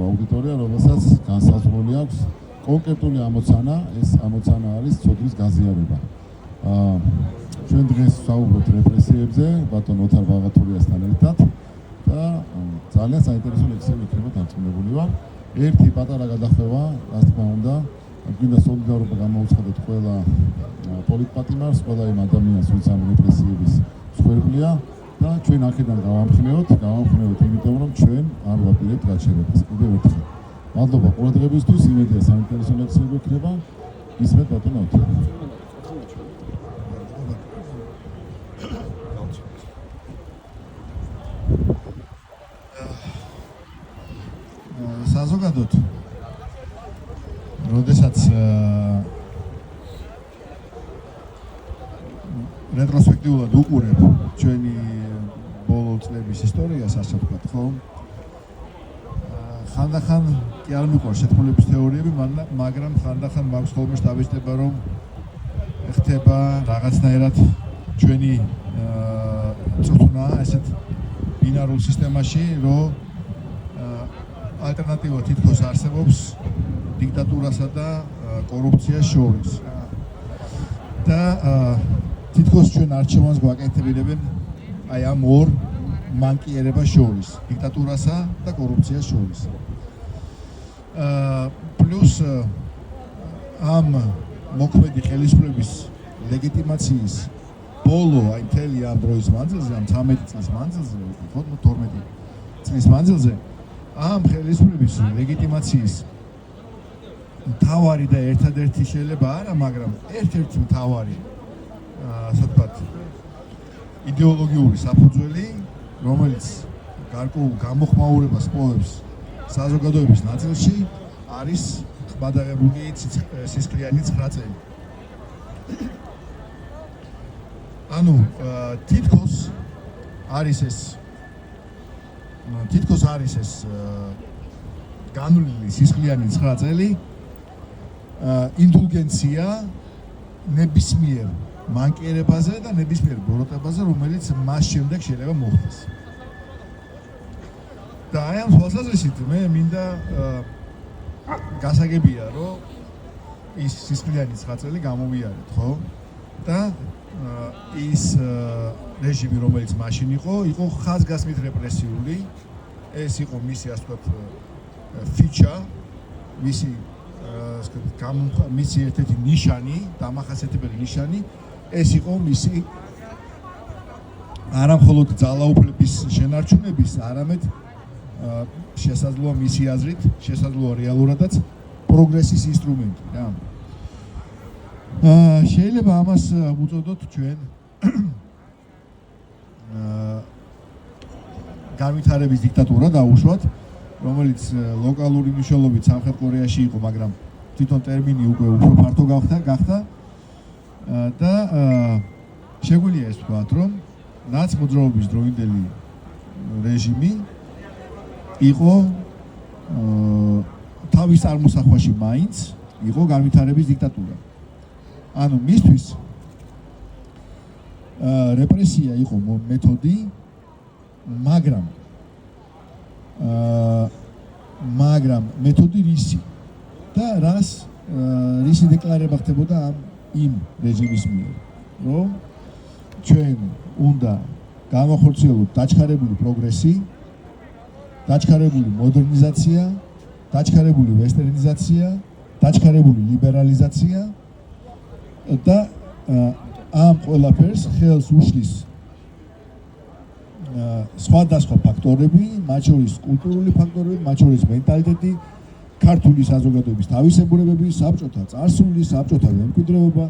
აუდიტორია, რომელსაც განსაზღვრული აქვს კონკრეტული ამოცანა, ეს ამოცანა არის ცოდვის გაზიარება. ჩვენ დღეს ვსაუბრობთ რეპრესიებზე, ბატონ ოთარ ბაღათურიასთან ერთად და ძალიან საინტერესო ლექციები იქნება დარწმუნებული ვარ. ერთი პატარა გადახვევა, რა თქმა უნდა, გვინდა სოლიდარობა გამოუცხადოთ ყველა პოლიტპატიმარს, ყველა იმ ადამიანს, ვინც ამ რეპრესიების მსხვერპლია და ჩვენ აქედან გავამხნევოთ, იმიტომ რომ ჩვენ არ ვაპირებთ გაჩერებას. კიდევ ერთხელ. მადლობა ყურადღებისთვის, იმედია საინტერესო ლექციები იქნება. ისმენთ ბატონ ოთარ. საზოგადოდ როდესაც რეტროსპექტიულად უყურებ ჩვენი ბოლო წლების ისტორიას, ასე ვთქვათ, ხო? ხანდახან კი არ მიყვარს შეთქმულების თეორიები, მაგრამ ხანდახან მაქვს ხოლმე შთაბეჭდება, რომ ხდება რაღაცნაირად ჩვენი წვრთნა ესეთ ბინარულ სისტემაში, რომ ალტერნატივა თითქოს არსებობს დიქტატურასა და კორუფციას შორის. და თითქოს ჩვენ არჩევანს გვაკეთებინებენ აი ამ ორ მანკიერებას შორის, დიქტატურასა და კორუფციას შორის. პლუს ამ მოქმედი ხელისუფლების ლეგიტიმაციის ბოლო აი მთელი ამ დროის მანძილზე, ამ 13 წლის მანძილზე, ხო 12 წლის მანძილზე ამ ხელისუფლების ლეგიტიმაციის მთავარი და ერთადერთი შეიძლება არა, მაგრამ ერთ-ერთი მთავარი ასე ვთქვათ იდეოლოგიური საფუძველი, რომელიც გარკვეულ გამოხმაურებას პოვებს საზოგადოების ნაწილში, არის ხმადაღებული სისხლიანი 9 წელი. ანუ თითქოს არის ეს განვლილი სისხლიანი 9 წელი ინდულგენცია ნებისმიერ მანკიერებაზე და ნებისმიერ ბოროტებაზე, რომელიც მას შემდეგ შეიძლება მოხდეს. და აი ამ თვალსაზრისით მე მინდა გასაგებია, რომ ის სისხლიანი 9 წელი გამოვიარეთ, ხო? და ის რეჟიმი, რომელიც მაშინ იყო ხაზგასმით რეპრესიული. ეს იყო მისი, ასე ვთქვათ, ფიჩა, მისი ერთ-ერთი ნიშანი, დამახასიათებელი ნიშანი, ეს იყო მისი არა მხოლოდ ძალაუფლების შენარჩუნების, არამედ შესაძლოა მისი აზრით, შესაძლოა რეალურადაც პროგრესის ინსტრუმენტი, რა. შეიძლება ამას უწოდოთ ჩვენ განვითარების დიქტატურა დაუშვათ, რომელიც ლოკალური მნიშვნელობით სამხრეთ კორეაში იყო, მაგრამ თვითონ ტერმინი უკვე უფრო ფართო გახდა და შეგვიძლია ეს ვთქვათ, რომ ნაცმოძრაობის დროინდელი რეჟიმი იყო თავის წარმოსახვაში მაინც იყო განვითარების დიქტატურა. ანუ მისთვის რეპრესია იყო მეთოდი, მაგრამ მეთოდი რისი და რისი დეკლარება ხდებოდა იმ რეჟიმის მიერ, რომ ჩვენ უნდა გავახორციელოთ დაჩქარებული პროგრესი, დაჩქარებული მოდერნიზაცია, დაჩქარებული ვესტერნიზაცია, დაჩქარებული ლიბერალიზაცია და ამ ყველაფერს ხელს უშლის სხვადასხვა ფაქტორები, მათ შორის კულტურული ფაქტორები, მათ შორის მენტალიტეტი, ქართული საზოგადოების თავისებურებები, საბჭოთა წარსული, საბჭოთა მემკვიდრეობა,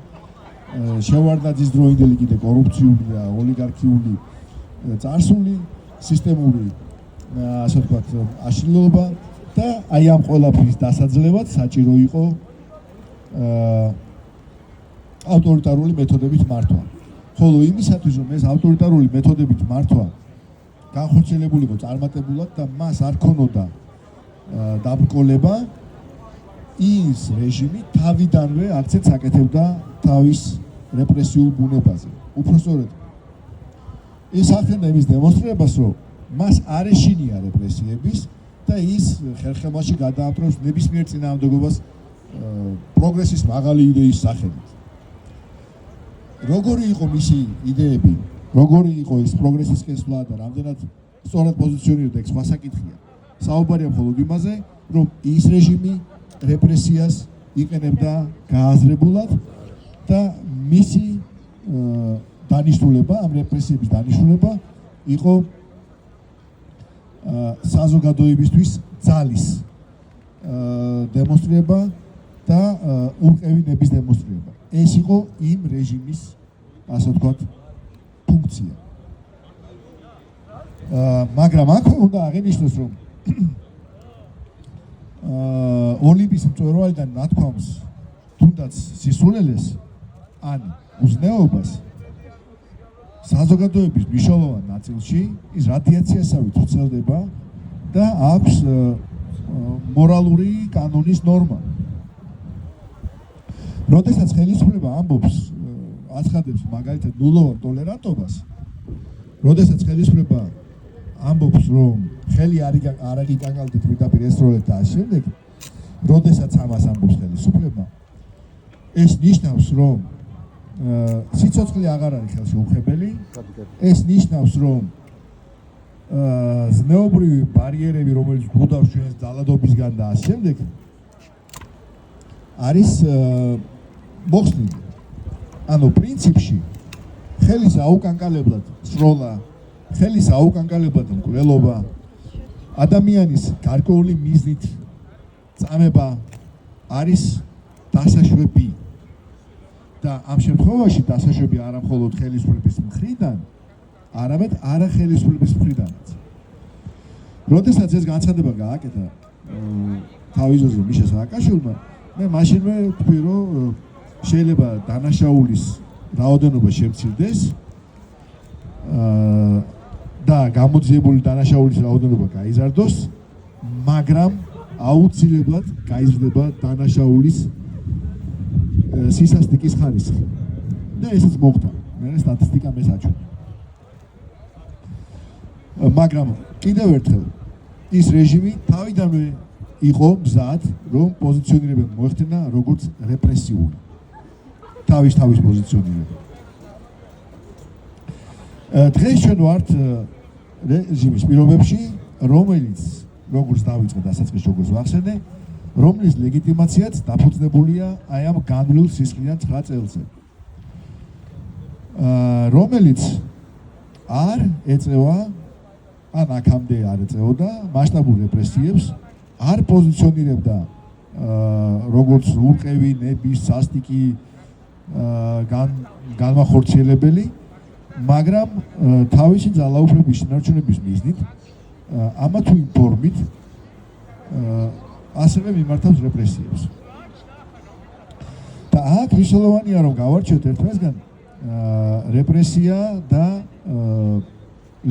შევარდნაძის დროინდელი კიდე კორუფციული და ოლიგარქიული წარსული, სისტემური, ასე ვთქვათ, აშლილობა და აი ამ ყველაფრის დასაძლევად საჭირო იყო ავტორიტარული მეთოდებით მართვა. ხოლო იმისათვის, რომ ეს ავტორიტარული მეთოდებით მართვა განხორციელებული იყო წარმატებულად და მას არ ქონოდა დაბრკოლება, ის რეჟიმი თავიდანვე აქცენტს აკეთებდა თავის რეპრესიულ ბუნებაზე. უпростоრად ეს ახდენდა იმის დემონსტრირებას, რომ მას არ ეშინია რეპრესიების და ის ხერხემალში გადაამტვრევს ნებისმიერ წინააღმდეგობას პროგრესის მაღალი იდეის სახელით. როგორი იყო მისი იდეები, როგორი იყო ეს პროგრესის კესვლა და რამდენად სწორად პოზიციონირდა ეს სხვა საკითხია. საუბარია მხოლოდ იმაზე, რომ ის რეჟიმი რეპრესიას იყენებდა გააზრებულად და მისი დანიშნულება, ამ რეპრესიების დანიშნულება იყო საზოგადოებისთვის ძალის დემონსტრირება და ურყევინების დემონსტრირება. ეს იყო იმ რეჟიმის, ასე ვთქვათ, ფუნქცია. მაგრამ აქ უნდა აღინიშნოს, რომ ოლიმპის მწვერვალიდან ნათქვამს თუნდაც სისულელეს ან უზნეობას საზოგადოების მნიშვნელოვან ნაწილში ის რადიაციასავით ვრცელდება და აქვს მორალური კანონის ნორმა. როდესაც ხელისუფლება ამბობს, აცხადებს მაგალითად ნულოვან ტოლერანტობას, როდესაც ხელისუფლება ამბობს, რომ ხელი არ იგანგალდეთ პირდაპირ ესროლეთ და ამ შემდეგ, როდესაც ამას ამბობს ხელისუფლება, ეს ნიშნავს, რომ სიცოცხლე აღარ არის ხელში უხებელი, ეს ნიშნავს, რომ ზნეობრივი ბარიერები, რომელიც გვუდავს ჩვენს ძალადობისგან და ამ შემდეგ, არის მოხსნილი. ანუ პრინციპში ხელის აუკანკალებლად სროლა, ხელის აუკანკალებლად მკვლელობა, ადამიანის გარკვეული მიზნით წამება არის დასაშვები. და ამ შემთხვევაში დასაშვები არა მხოლოდ ხელისუფლების მხრიდან, არამედ არახელისუფლების მხრიდანაც. როდესაც ეს განცხადება გააკეთა თავიზოზე მიშა სააკაშვილმა, მე მაშინვე ვთქვი, რომ შეიძლება დანაშაულის რაოდენობა შემცირდეს და გამოძიებული დანაშაულის რაოდენობა გაიზარდოს, მაგრამ აუცილებლად გაიზრდება დანაშაულის სისასტიკის ხარისხი. და ესეც მოხდა. მე სტატისტიკა მეცაჩვენა. მაგრამ კიდევ ერთხელ ის რეჟიმი თავიდანვე იყო მზად, რომ პოზიციონირება მოეხდინა როგორც რეპრესიული. თავის პოზიციონირება. დღეს ჩვენ ვართ რეჟიმის პირობებში, რომელიც როგორც დაიწყო დასაწყისში როგორც ვახსენე, რომლის ლეგიტიმაციაც დაფუძნებულია აი ამ განვლილ სისხლიან 9 წელზე. რომელიც არ ეწევა ან აქამდე არ ეწეოდა მასშტაბურ რეპრესიებს, არ პოზიციონირებდა როგორც ურყევი, ნების, სასტიკი განმახორციელებელი, მაგრამ თავისი ძალაუფლების შენარჩუნების მიზნით ამა თუ იმ ფორმით ასევე მიმართავს რეპრესიებს. და აქ მნიშვნელოვანია რომ გავარჩიოთ ერთმანეთსგან რეპრესია და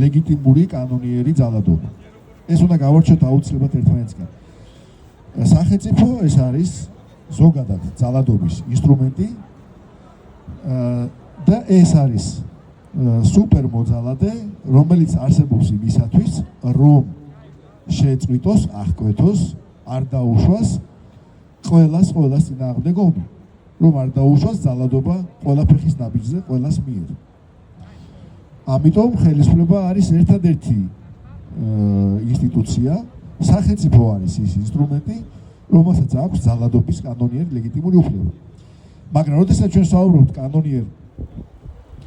ლეგიტიმური კანონიერი ძალადობა. ეს უნდა გავარჩიოთ აუცილებლად ერთმანეთსგან. სახელმწიფო ეს არის ზოგადად ძალადობის ინსტრუმენტი და ეს არის სუპერმოძალადე, რომელიც არსებობს იმისათვის, რომ შეწყვიტოს, აღკვეთოს, არ დაუშვას ყველას წინააღმდეგ ომი, რომ არ დაუშვას ძალადობა ყველა ფეხის ნაბიჯზე, ყველას მიერ. ამიტომ ხელისუფლება არის ერთადერთი ინსტიტუცია, სახელმწიფო არის ის ინსტრუმენტი, რომელსაც აქვს ძალადობის კანონიერი ლეგიტიმური უფლება. მაგრამ როდესაც ჩვენ საუბრობთ კანონიერ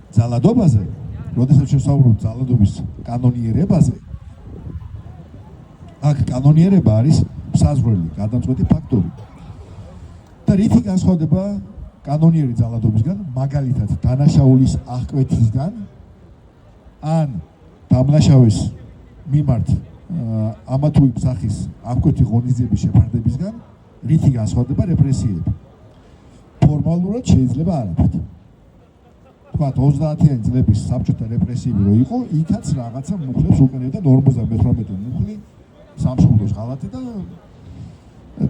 ძალადობაზე, როდესაც ჩვენ საუბრობთ ძალადობის კანონიერებაზე, აქ კანონიერება არის საზღვრელი გადამწყვეტი ფაქტორი. და რითი განსხვავდება კანონიერი ძალადობისგან, მაგალითად დანაშაულის აღკვეთისგან, ან დამნაშავის მიმართ ამა თუ იმ სახის აღკვეთი ღონისძიების შეფარდებისგან, რითი განსხვავდება რეპრესიები. ფორმალურად შეიძლება არაფრით. თქვათ 30-იანი წლების საბჭოთა რეპრესიები რო იყო, იქაც რაღაცა მუხლებს უყენებდა 58 მუხლი სამშობლოს ღალატი და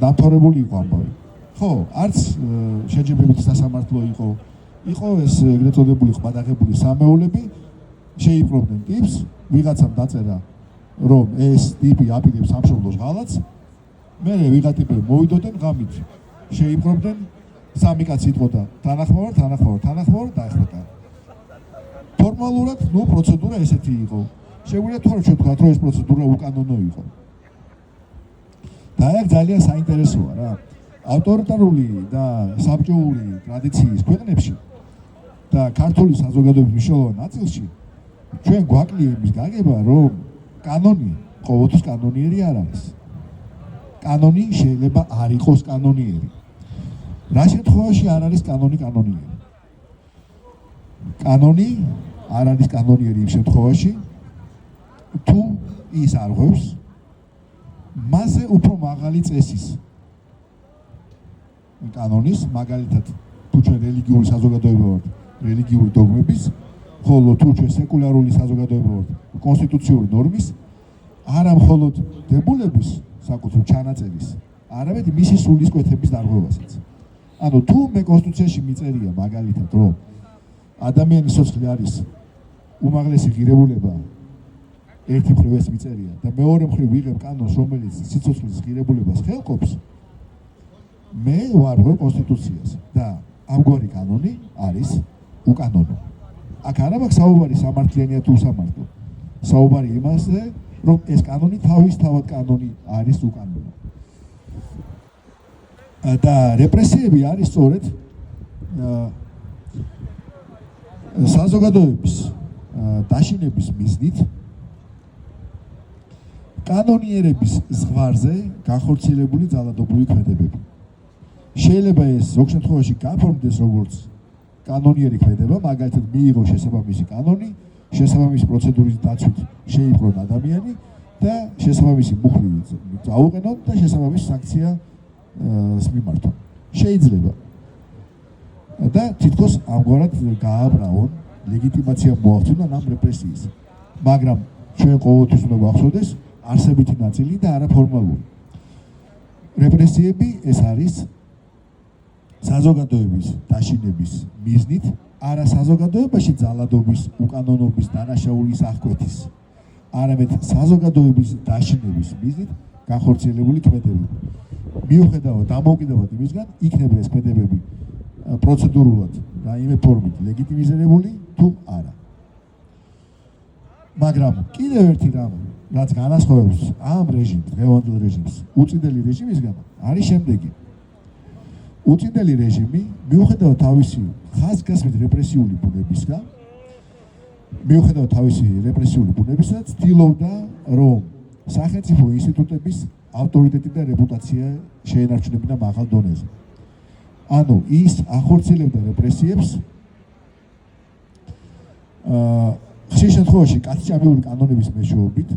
დამთავრებული იყო ამბავი. ხო, არც შეჯიბრებითი სასამართლო იყო ეს ეგრეთ წოდებული ყბადაღებული სამეულები, შეიპყრობდნენ ტიპს, ვიღაცამ დაწერა რომ ეს ტიპი აპირებს სამშობლოს ღალატს, მე ვიღა ტიპები მოვიდოდნენ ღამით. შეიპყრობდნენ სამი კაცი იტყოდა თანახმოვარ დაეხმეტა. ფორმალურად, პროცედურა ესეთი იყო. შეგვიძლია თუ არა შევთქვათ, რომ ეს პროცედურა უკანონო იყო. და აქ ძალიან საინტერესოა რა. ავტორიტარული და საბჭოური ტრადიციის ქვეყნებში და ქართული საზოგადოების მნიშვნელოვან ნაწილში ჩვენ გვაკლია იმის გაგება, რომ კანონი ყოველთვის კანონიერი არ არის. კანონი შეიძლება არ იყოს კანონიერი. რა შემთხვევაში არ არის კანონი კანონიერი? კანონი არ არის კანონიერი იმ შემთხვევაში, თუ ის არ ღვევს მასზე უფრო მაღალი წესის კანონის, მაგალითად, თუ ჩვენ რელიგიური საზოგადოება ვართ, რელიგიური დოგმების, ხოლო თუ ჩვენ სეკულარული საზოგადოება ვართ, კონსტიტუციური ნორმის, არა მხოლოდ დებულების საკუთრივ ჩანაწერის, არამედ მისი სულისკვეთების დარღვევასაც. ანუ თუ მე კონსტიტუციაში მიწერია მაგალითად, რომ ადამიანის სიცოცხლე არის უმაღლესი ღირებულება, ერთი მხრივ ეს მიწერია და მეორე მხრივ ვიღებ კანონს, რომელიც სიცოცხლის ღირებულებას ხელყოფს, მე ვარღვევ კონსტიტუციას და ამგვარი კანონი არის უკანონო. აქ არ აქვს საუბარი სამართლიანია თუ სამართლო. საუბარი იმაზე, რომ ეს კანონი თავისთავად კანონი არის უკანონო. და რეპრესიები არის სწორედ საზოგადოების დაშინების მიზნით კანონიერების ზღვარზე განხორციელებული ძალადობრივი ქმედებები. შეიძლება ეს ზოგ შემთხვევაში გაფორმდეს როგორც კანონიერი ქმედება, მაგალითად მიიღო შესაბამისი კანონი, შესაბამისი პროცედურის დაცვით შეიპყრონ ადამიანი და შესაბამისი მუხლი წაუყენონ და შესაბამისი სანქცია მიმართონ. შეიძლება. და თითქოს ამგვარად გააბრაონ, ლეგიტიმაცია მოახდინონ ამ რეპრესიის. მაგრამ ჩვენ ყოველთვის უნდა გვახსოვდეს არსებითი ნაწილი და არაფორმალური. რეპრესიები ეს არის საზოგადოების დაშინების მიზნით, არა საზოგადოებაში ძალადობის, უკანონობის, დანაშაულის აღკვეთის, არამედ საზოგადოების დაშინების მიზნით განხორციელებული ქმედებები. მიუხედავად დამოუკიდებლად იმისგან, იქნება ეს ქმედებები პროცედურულად და იმე ფორმით ლეგიტიმიზირებული თუ არა. მაგრამ კიდევ ერთი რამ, რაც განასხვავებს ამ რეჟიმს, დღევანდელ რეჟიმს, უწინდელი რეჟიმისგან, არის შემდეგი. უწინდელი რეჟიმი, მიუხედავად თავისი ხაზგასმით რეპრესიული ბუნებისგან, ცდილობდა, რომ სახელმწიფო ინსტიტუტების ავტორიტეტი და რეპუტაცია შეენარჩუნებინა მაღალ დონეზე. ანუ ის ახორციელებდა რეპრესიებს ხშირ შემთხვევაში კაცჭამიური კანონების მეშვეობით,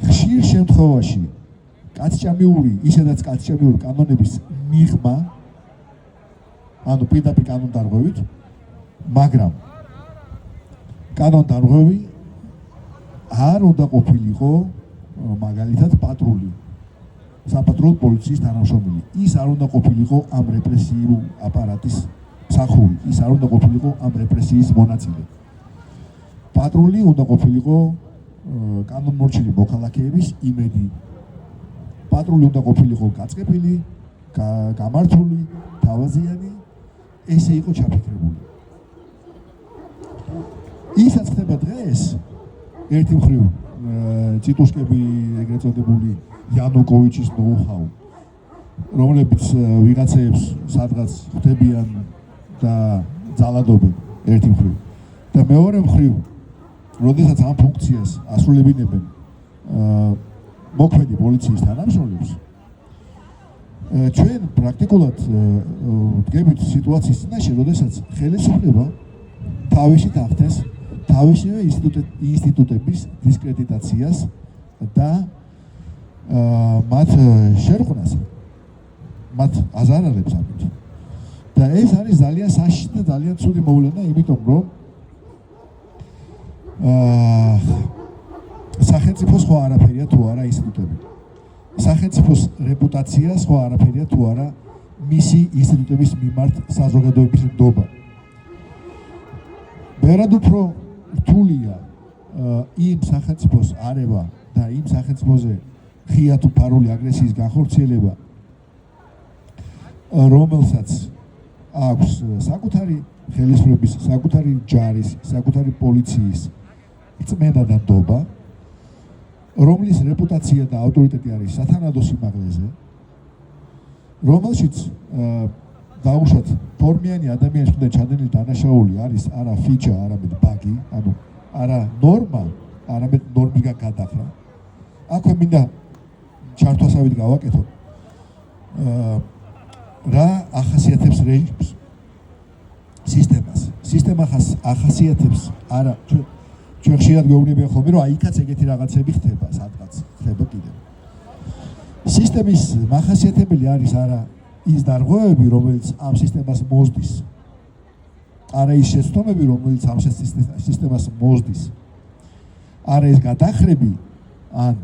ხშირ შემთხვევაში ისედაც კაცჭამიური კანონების მიღმა, ანუ პირდაპირ კანონდარღვევით, მაგრამ კანონდარღვევი არ უნდა ყოფილიყო მაგალითად პატრული, საპატრულო პოლიციის თანამშრომელი. ის არ უნდა ყოფილიყო ამ რეპრესიულ აპარატის მსახური, ის არ უნდა ყოფილიყო ამ რეპრესიის მონაწილე. პატრული უნდა ყოფილიყო კანონმორჩილი მოქალაქეების იმედი. პატრული უნდა ყოფილიყო გაწყეფილი, გამართული, თავაზიანი, ესე იყო ჩაფიქრებული. ისაც ხდება დღეს ერთი მხრივ ციტუსკები, ეგრეთ წოდებული იანუკოვიჩის ნოუ-ჰაუ, რომლებიც ვიღაცებს სადღაც ხდებიან და ძალადობენ ერთი მხრივ. და მეორე მხრივ, როდესაც ამ ფუნქციას ასრულებინებენ მოქმედი პოლიციის თანამშრომლებს, ჩვენ პრაქტიკულად ვდგებით სიტუაციის წინაშე, როდესაც ხელისუფლება თავისით ახდენს თავისივე ინსტიტუტების დისკრედიტაციას და მათ შერყვნას, მათ აზარალებს ამით. და ეს არის ძალიან საშიში და ძალიან ცუდი მოვლენა, იმიტომ რომ სახელმწიფოს ხო არაფერია თუ არა ინსტიტუტები. სახელმწიფოს რეპუტაცია სხვა არაფერია თუ არა მისი ინსტიტუტების მიმართ საზოგადოების ნდობა. ბევრად უფრო რთულია იმ სახელმწიფოს არევა და იმ სახელმწიფოზე ღია თუ ფარული აგრესიის განხორციელება, რომელსაც აქვს საკუთარი ხელისუფლების, საკუთარი ჯარის, საკუთარი პოლიციის წმენდა და ნდობა, რომლის რეპუტაცია და ავტორიტეტი არის სათანადო სიმაღლეზე, რომელშიც დაუშვათ ფორმიანი ადამიანის მხრიდან ჩადენილი დანაშაული არის არა ფიჩა, არამედ ბაგი, ანუ არა ნორმა, არამედ ნორმისგან გადახრა. აქვე მინდა ჩართვასავით გავაკეთო. რა ახასიათებს რეჟიმს? სისტემა ახასიათებს არა ჩვენ ხშირად გვეუბნებიან ხოლმე, რომ აიქაც ეგეთი რაღაცები ხდება, სადღაც ხდება კიდევ. სისტემის მახასიათებელი არის არა ის დარღვევები, რომელიც ამ სისტემას მოსდის, არა ის შეცდომები, რომელიც ამ სისტემას მოსდის, არა ეს გადახრები ან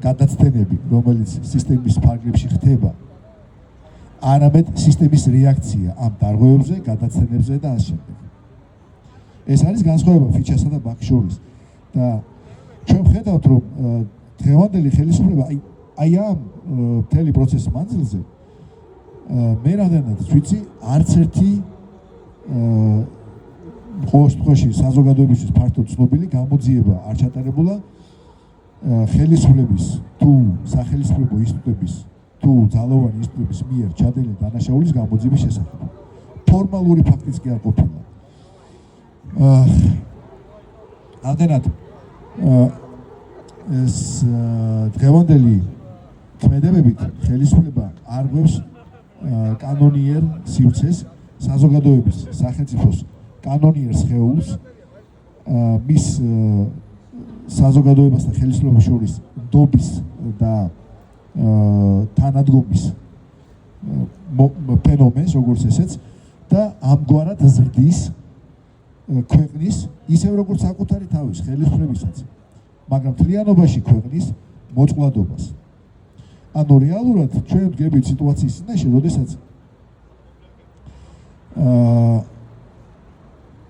გადაცდენები, რომელიც სისტემის ფარგლებში ხდება, არამედ სისტემის რეაქცია ამ დარღვევებზე, გადაცდენებზე და ამ შემდეგ. ეს არის განსხვავება ფიჩასა და ბაქს შორის და ჩვენ ვხედავთ, რომ დღევანდელი ხელისუფლება აი ამ მთელი პროცესის მანძილზე მე რამდენადაც ვიცი, არც ერთი ყოველ შემთხვევაში საზოგადოებისთვის ფართოდ ცნობილი გამოძიება არ ჩატარებულა ხელისუფლების თუ სახელმწიფო ინსტიტუტების თუ ძალოვანი ინსტიტუტების მიერ ჩადენილი დანაშაულის გამოძიების შესახებ. ფორმალური ფაქტიც კი არ ყოფილა. ამდენად ეს დღევანდელი ქმედებებით ხელისუფლება არ გვევს კანონიერ სივრცეს, საზოგადოების, სახელმწიფოს კანონიერ სხეულს, მის საზოგადოებასთან ხელისუფლებას შორის ნდობის და თანადგომის ფენომენს, როგორც ესეც, და ამგვარად ზრდის ქვეყნის ისევ როგორც საკუთარი თავის ხელისუფლებისაც, მაგრამ მთლიანობაში ქვეყნის მოწყვლადობას. ანუ რეალურად ჩვენ ვდგებით სიტუაციის წინაშე, როდესაც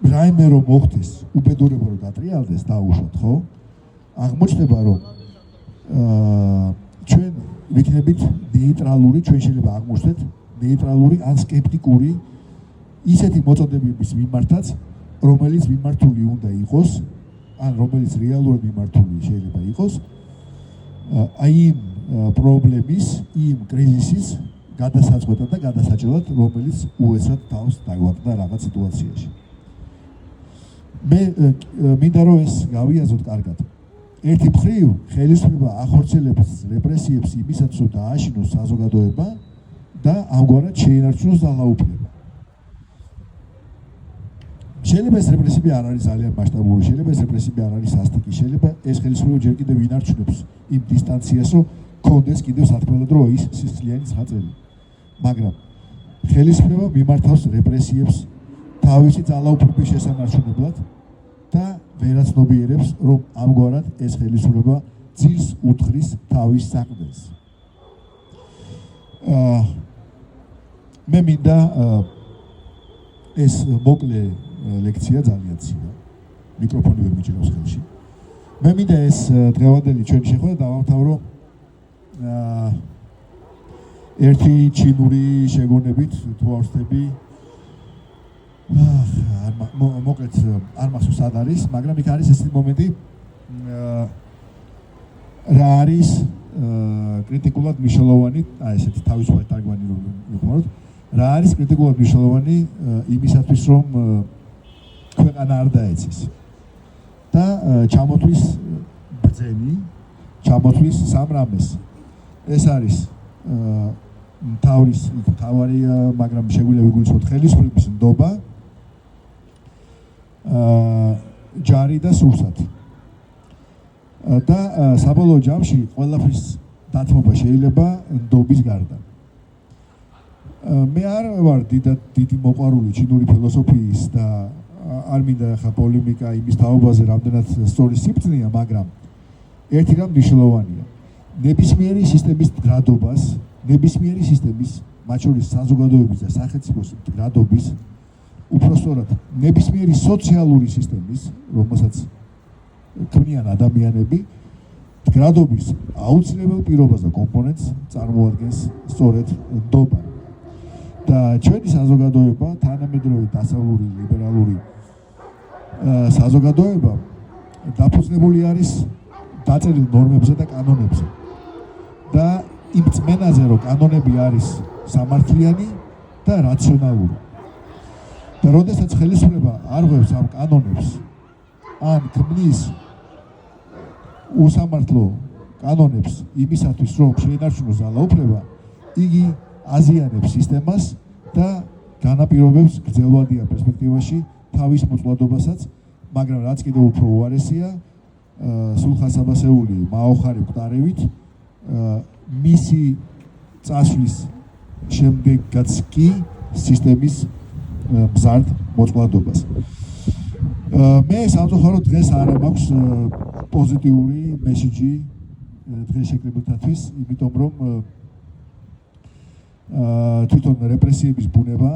რაიმე რომ მოხდეს, უბედურება რომ დატრიალდეს, დაუშვათ, ხო? აღმოჩნდება, რომ ჩვენ ვიქნებით ნეიტრალური, ჩვენ შეიძლება აღმოჩნდეთ ნეიტრალური ან სკეპტიკური ისეთი მოწოდებების მიმართაც, რომელიც მიმართული უნდა იყოს, ან რომელიც რეალურად მიმართული შეიძლება იყოს, აი იმ პრობლემის, იმ კრიზისის გადასაწყვეტად და გადასაჭრელად, რომელიც უეცრად თავს დაგვაყდა რაღაც სიტუაციაში. მე მინდა რომ ეს გავიაზროთ კარგად. ერთი მხრივ ხელისუფლება ახორციელებს რეპრესიებს იმისათვის, რომ დააშინოს საზოგადოება და ამგვარად შეინარჩუნოს ძალაუფლება. შეიძლება ეს რეპრესიები არ არის ძალიან მასშტაბური, შეიძლება ეს რეპრესიები არ არის სასტიკი, შეიძლება ეს ხელისუფლება ჯერ კიდევ ინარჩუნებს იმ დისტანციას, რომ კონდეს კიდევ სათქმელად რომ ის სისხლიანი ხაწელი. მაგრამ ხელისუფლება მიმართავს რეპრესიებს თავისი ძალაუფლების შესანარჩუნებლად და ვერაცნობიერებს, რომ ამგვარად ეს ხელისუფლება ძილს უთხრის თავის საყრდენს. მე მინდა ეს მოკლე ლექცია ძალიან ცივა. მიკროფონი ვერ მიჭირავს ხელში. მე მინდა ეს დღევანდელი ჩვენი შეხვედრა დავამთავრო ერთი ჩინური შეგონებით, თუ არ ვცდები, მოკლედ არ მახსოვს სად არის, მაგრამ იქ არის ესეთი მომენტი, რა არის კრიტიკულად მნიშვნელოვანი, ესეთი თავისუფალი თარგმანი რომ ვიხმაროთ, რა არის კრიტიკულად მნიშვნელოვანი იმისათვის, რომ ქვეყანა არ დაეცეს და ჩამოთვლის ბრძენი, ჩამოთვლის სამრამეს. ეს არის თავარი, მაგრამ შეგვიძლია ვიგულისხმოთ ხელისუფლების ნდობა, ჯარი და სურსათი. და საბოლოო ჯამში ყველაფრის დათმობა შეიძლება ნდობის გარდა. მე არ ვარ დიდი მოყვარული ჩინური ფილოსოფიის და არ მინდა ახლა პოლემიკა იმის თაობაზე რამდენად სწორი სიბრძნეა, მაგრამ ერთი რამ მნიშვნელოვანია. ნებისმიერი სისტემის მდგრადობას, ნებისმიერი სისტემის, მათ შორის საზოგადოების და სახელმწიფოს მდგრადობის, უпростоრად ნებისმიერი სოციალური სისტემის, რომელსაც ქმნიან ადამიანები, მდგრადობის აუცილებელ პირობას და კომპონენტს წარმოადგენს სწორედ ნდობა. და ჩვენი საზოგადოება, თანამედროვე დასავლური ლიბერალური საზოგადოება დაფუძნებული არის დაწერილ ნორმებზე და კანონებზე. და იმ წმენაზე, რომ კანონები არის სამართლიანი და რაციონალური. და როდესაც ხელისუფლება არ ღვევს ამ კანონებს, ან ქმნის უსამართლო კანონებს იმისათვის, რომ შეინარჩუნოს ძალაუფლება, იგი აზიანებს სისტემას და განაპირობებს გრძელვადიან პერსპექტივაში თავის მოწყვლადობასაც, მაგრამ რაც კიდევ უფრო უარესია, სულხან-საბასეული მაოხარი გვტარებით მისი წასვლის შემდეგაც კი სისტემის მზარდ მოწყვლადობას. მე სამწუხაროდ დღეს არ მაქვს პოზიტიური მესიჯი დღეს შეკრებილთათვის, იმიტომ რომ თვითონ რეპრესიების ბუნება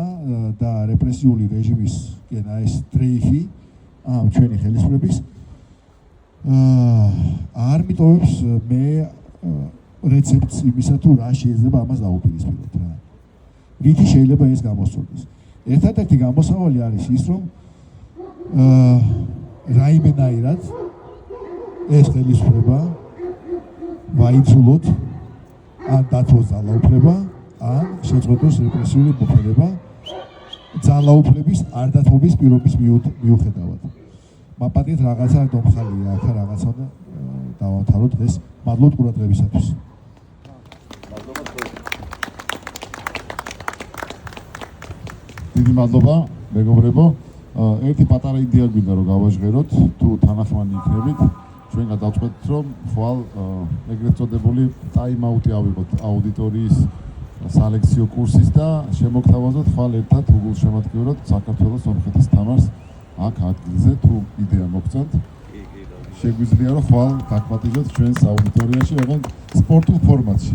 და რეპრესიული რეჟიმის ეს დრეიფი ამ ჩვენი ხელისუფლების არ მიტოვებს მე რეცეპტს იმისა თუ რა შეიძლება ამას დაუპირისპიროთ რა. რითი შეიძლება ეს გამოსწორდეს. ერთადერთი გამოსავალი არის ის, რომ რაიმენაირად ეს ხელისუფლება ვაიძულოთ ან დათვოს ძალაუფლება, ან შეწყვეტოს რეპრესიული მოქმედება ძალაუფლების არ დათმობის პირობის მიუხედავად. მაპატიეთ რაღაცა დომხალია აქ რაღაცა და დავამთავროთ დღეს. მადლობთ ყურადღებისათვის. დიდი მადლობა, მეგობრებო. ერთი პატარა იდეა გვინდა რომ გავაჟღეროთ, თუ თანახმანი იქნებით, ჩვენ გადავწყვეტთ, რომ ხვალ ეგრეთ წოდებული ტაიმ-აუტი ავიღოთ აუდიტორიის სალექციო კურსის და შემოგთავაზოთ ხვალ ერთად უგულშემატკივრად საქართველოს სომხეთის თამარს აქ ადგილზე, თუ იდეა მოგწონთ. შეგვიძლია რომ ხვალ დაგვატიჟოთ ჩვენს აუდიტორიაში, ოღონდ სპორტულ ფორმატში.